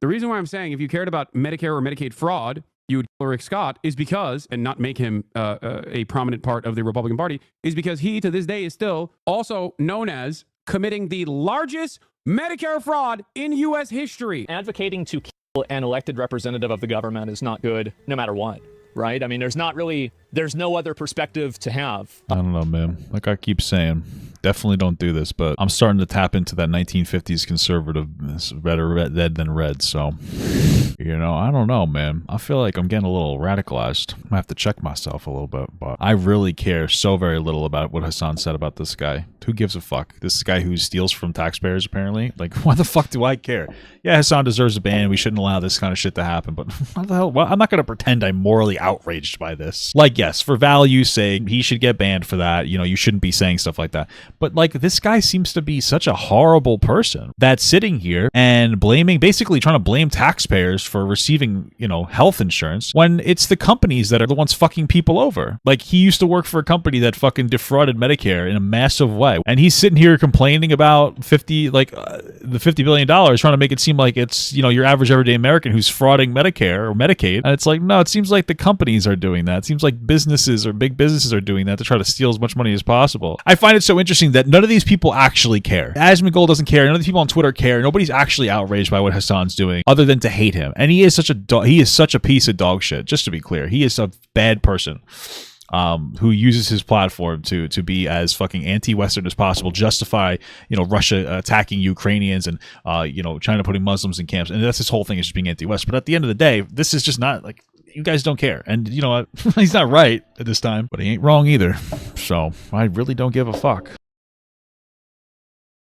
The reason why I'm saying if you cared about Medicare or Medicaid fraud, you would kill Rick Scott is because, and not make him a prominent part of the Republican Party, is because he to this day is still also known as committing the largest Medicare fraud in U.S. history. Advocating to kill an elected representative of the government is not good, no matter what, right? I mean, there's no other perspective to have. I don't know, man. Like I keep saying, definitely don't do this, but I'm starting to tap into that 1950s conservative, better red than red, so, you know, I don't know, man. I feel like I'm getting a little radicalized. I have to check myself a little bit, but I really care so very little about what Hasan said about this guy. Who gives a fuck? This guy who steals from taxpayers, apparently? Like, why the fuck do I care? Yeah, Hasan deserves a ban. We shouldn't allow this kind of shit to happen, but what the hell? Well, I'm not going to pretend I'm morally outraged by this. Like, yes, for value's sake, he should get banned for that. You know, you shouldn't be saying stuff like that. But, like, this guy seems to be such a horrible person that's sitting here and basically trying to blame taxpayers for receiving, you know, health insurance when it's the companies that are the ones fucking people over. Like, he used to work for a company that fucking defrauded Medicare in a massive way. And he's sitting here complaining about the $50 billion, trying to make it seem like it's, you know, your average everyday American who's frauding Medicare or Medicaid. And it's like, no, it seems like the companies are doing that. It seems like businesses or big businesses are doing that to try to steal as much money as possible. I find it so interesting that none of these people actually care. Asmongold doesn't care. None of the people on Twitter care. Nobody's actually outraged by what Hasan's doing other than to hate him. And he is such a piece of dog shit, just to be clear. He is a bad person. Who uses his platform to be as fucking anti-Western as possible, justify, you know, Russia attacking Ukrainians and, you know, China putting Muslims in camps. And that's his whole thing, is just being anti-West. But at the end of the day, this is just not, like, you guys don't care. And, you know, he's not right at this time, but he ain't wrong either. So I really don't give a fuck.